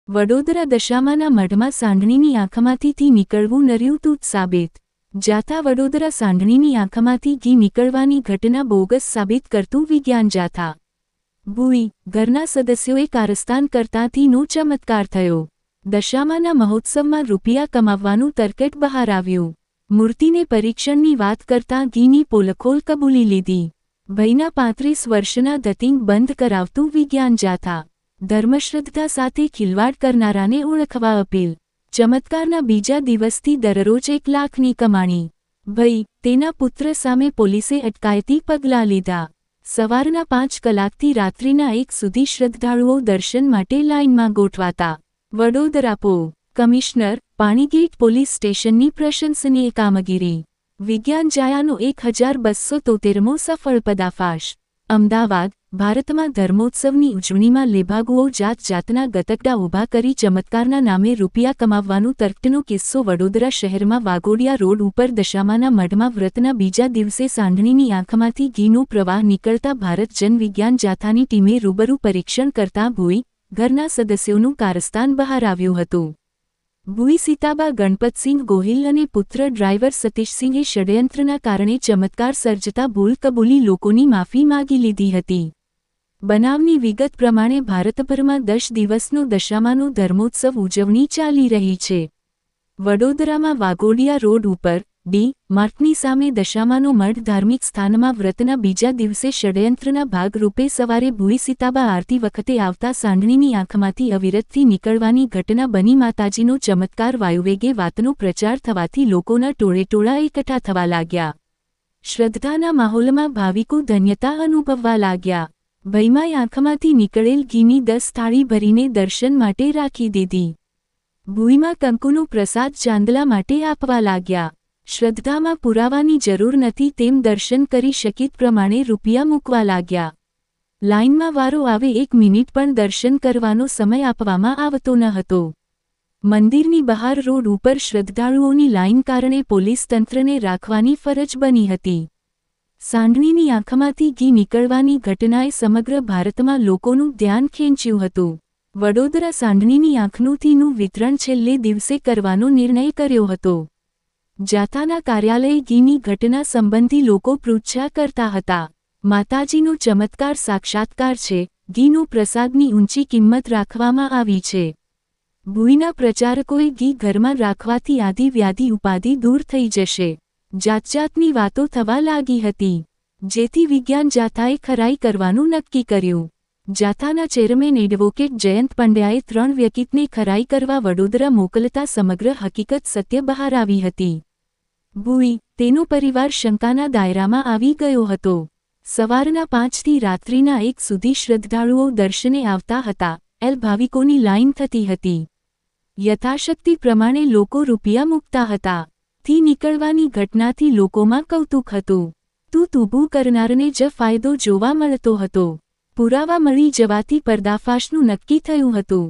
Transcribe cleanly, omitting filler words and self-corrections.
વડોદરા દશામાના મઢમાં સાંઢણીની આંખમાંથી ઘી નીકળવું નર્યું તૂત સાબિત. જાથા વડોદરા સાંઢણીની આંખમાંથી ઘી નીકળવાની ઘટના બોગસ સાબિત કરતું વિજ્ઞાન જાથા. ભૂઈ ઘરના સદસ્યોએ કારસ્તાન કરતાંથીનો ચમત્કાર થયો. દશામાના મહોત્સવમાં રૂપિયા કમાવવાનું તરકટ બહાર આવ્યું. મૂર્તિને પરીક્ષણની વાત કરતાં ઘીની પોલખોલ કબૂલી લીધી. ભયના 35 વર્ષના ધતિંગ બંધ કરાવતું વિજ્ઞાન જાથા. ધર્મશ્રદ્ધા સાથે ખિલવાડ કરનારાને ઓળખવા અપીલ. ચમત્કારના બીજા દિવસથી દરરોજ 1 લાખની કમાણી. ભઈ તેના પુત્ર સામે પોલીસે અટકાયતી પગલાં લીધા. સવારના 5 કલાકથી રાત્રિના 1 સુધી શ્રદ્ધાળુઓ દર્શન માટે લાઇનમાં ગોઠવાતા. વડોદરા પો. કમિશનર પાણીગેટ પોલીસ સ્ટેશનની પ્રશંસનીય કામગીરી. વિજ્ઞાન જાયાનો 1273મો સફળ પદાફાશ. અમદાવાદ ભારતમાં ધર્મોત્સવની ઉજવણીમાં લેભાગુઓ જાતજાતના ગતકડા ઊભા કરી ચમત્કારના નામે રૂપિયા કમાવવાનું તર્કનો કિસ્સો વડોદરા શહેરમાં વાઘોડિયા રોડ ઉપર દશામાના મઢમાં વ્રતના બીજા દિવસે સાંઢણીની આંખમાંથી ઘીનો પ્રવાહ નીકળતા ભારત જન વિજ્ઞાન જાથાની ટીમે રૂબરૂ પરીક્ષણ કરતાં ભૂઈ ઘરના સદસ્યોનું કારસ્તાન બહાર આવ્યું હતું. ભૂઈ સીતાબા ગણપતસિંહ ગોહિલ અને પુત્ર ડ્રાઈવર સતીશસિંહે ષડયંત્રના કારણે ચમત્કાર સર્જતા ભૂલ કબૂલી લોકોની માફી માગી લીધી હતી. બનાવની વિગત પ્રમાણે ભારતભરમાં 10 દિવસનો દશામાનો ધર્મોત્સવ ઉજવણી ચાલી રહી છે. વડોદરામાં વાઘોડિયા રોડ ઉપર ડી માર્ટની સામે દશામાનો મઢ ધાર્મિક સ્થાનમાં વ્રતના બીજા દિવસે ષડયંત્રના ભાગરૂપે સવારે ભૂઈ સીતાબા આરતી વખતે આવતા સાંઢણીની આંખમાંથી અવિરતથી નીકળવાની ઘટના બની. માતાજીનો ચમત્કાર વાયુવેગે વાતનો પ્રચાર થવાથી લોકોના ટોળેટોળા એકઠા થવા લાગ્યા. શ્રદ્ધાના માહોલમાં ભાવિકો ધન્યતા અનુભવવા લાગ્યા. ભયમાં આંખમાંથી નીકળેલ ઘીની 10 થાળી ભરીને દર્શન માટે રાખી દીધી. ભૂઈમાં કંકુનો પ્રસાદ ચાંદલા માટે આપવા લાગ્યા. શ્રદ્ધામાં પુરાવાની જરૂર નથી તેમ દર્શન કરી શકિત પ્રમાણે રૂપિયા મૂકવા લાગ્યા. લાઇનમાં વારો આવે 1 મિનિટ પણ દર્શન કરવાનો સમય આપવામાં આવતો ન હતો. મંદિરની બહાર રોડ ઉપર શ્રદ્ધાળુઓની લાઇન કારણે પોલીસ તંત્રને રાખવાની ફરજ બની હતી. સાંઢણીની આંખમાંથી ઘી નીકળવાની ઘટનાએ સમગ્ર ભારતમાં લોકોનું ધ્યાન ખેંચ્યું હતું. વડોદરા સાંઢણીની આંખનું ઘીનું વિતરણ છેલ્લે દિવસે કરવાનો નિર્ણય કર્યો હતો. જાથાના કાર્યાલયે ઘીની ઘટના સંબંધી લોકો પૃચ્છા કરતા હતા. માતાજીનો ચમત્કાર સાક્ષાત્કાર છે. ઘીનો પ્રસાદની ઊંચી કિંમત રાખવામાં આવી છે. ભૂઈના પ્રચારકોએ ઘી ઘરમાં રાખવાથી આદિ વ્યાધિ ઉપાધિ દૂર થઈ જશે. જાતજાતની વાતો થવા લાગી હતી. જેથી વિજ્ઞાન જાથાએ ખરાઈ કરવાનું નક્કી કર્યું. જાથાના ચેરમેન એડવોકેટ જયંત પંડ્યાએ 3 વ્યક્તિને ખરાઈ કરવા વડોદરા મોકલતા સમગ્ર હકીકત સત્ય બહાર આવી હતી. ભૂઈ તેનો પરિવાર શંકાના દાયરામાં આવી ગયો હતો. સવારના 5 થી રાત્રિના 1 સુધી શ્રદ્ધાળુઓ દર્શને આવતા હતા. ભાવિકોની લાઇન થતી હતી. યથાશક્તિ પ્રમાણે લોકો રૂપિયા મૂકતા હતા. થી નીકળવાની ઘટનાથી લોકોમાં કૌતુક હતું. ઊભું કરનારને જ ફાયદો જોવા મળતો હતો. પુરાવા મળી જવાથી પર્દાફાશનું નક્કી થયું હતું.